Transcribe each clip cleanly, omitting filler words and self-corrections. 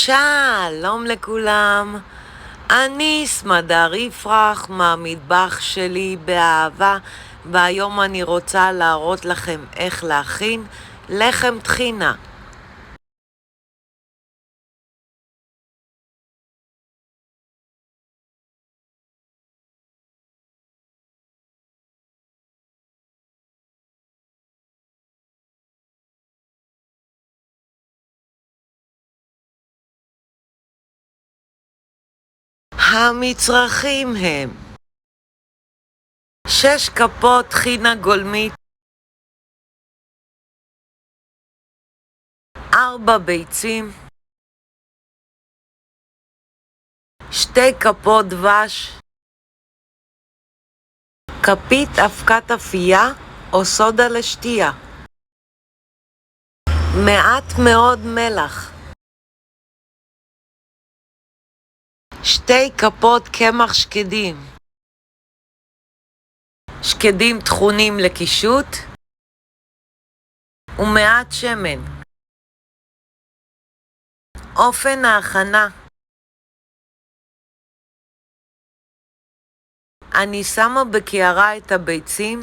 שלום לכולם, אני סמדר יפרח מהמטבח שלי באהבה, והיום אני רוצה להראות לכם איך להכין לחם טחינה. המצרכים הם 6 כפות טחינה גולמית, 4 ביצים, 2 כפות דבש, כפית אבקת אפייה או סודה לשתייה, מעט מאוד מלח, 2 כפות קמח שקדים, שקדים טחונים לקישוט, ומעט שמן. אופן ההכנה: אני שמה בקערה את הביצים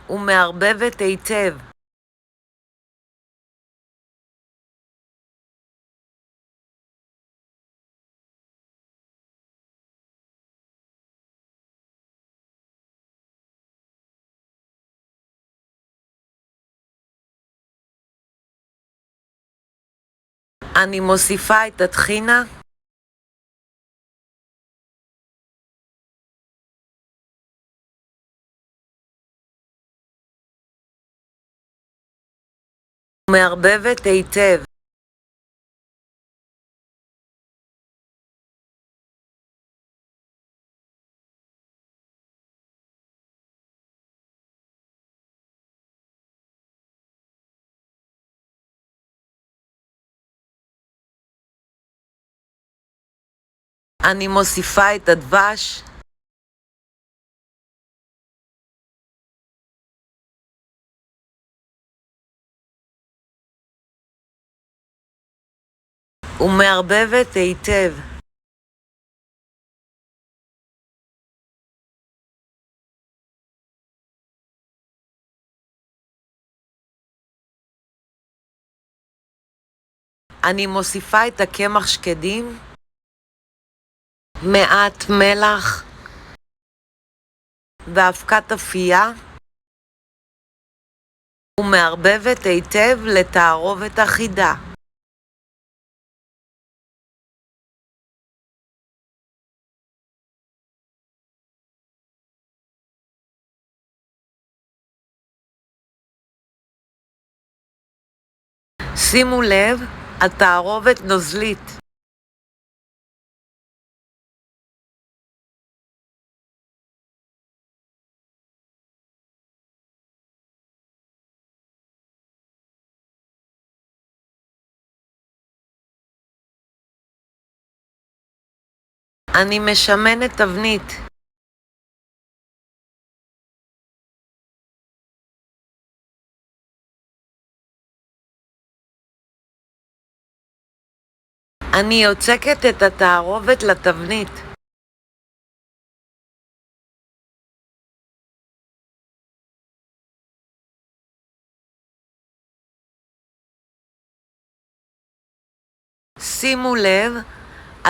ומערבבת היטב. אני מוסיפה את הטחינה ומערבבת היטב. אני מוסיפה את הדבש ומערבבת היטב. אני מוסיפה את הקמח שקדים, מעט מלח ואבקת אפייה ומערבבת היטב לתערובת אחידה. שימו לב, התערובת נוזלית. אני משמנת תבנית. אני יוצקת את התערובת לתבנית. שימו לב,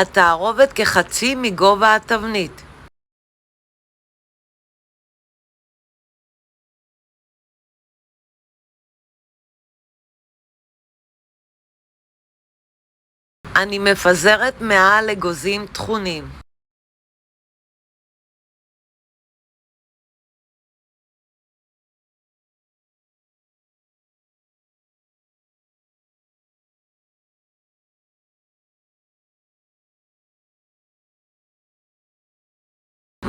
התערובת כחצי מגובה התבנית. אני מפזרת מעל אגוזים טחונים.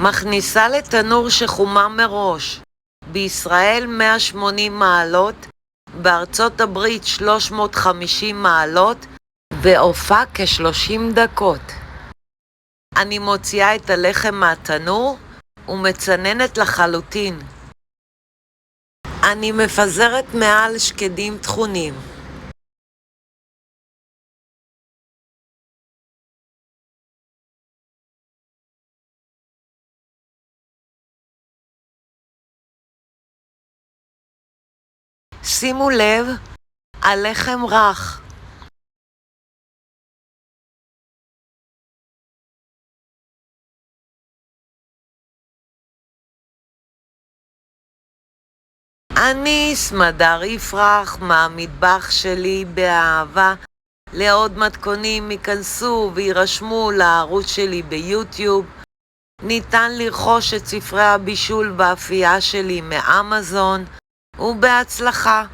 מכניסה לתנור שחומם מראש. בישראל 180 מעלות, בארצות הברית 350 מעלות, ועופה כ-30 דקות. אני מוציאה את הלחם מהתנור ומצננת לחלוטין. אני מפזרת מעל שקדים טחונים. שימו לב, הלחם רך. אני סמדר יפרח מהמטבח שלי באהבה. לעוד מתכונים ייכנסו וירשמו לערוץ שלי ביוטיוב. ניתן לרכוש את ספרי הבישול באפייה שלי מאמזון, ובהצלחה.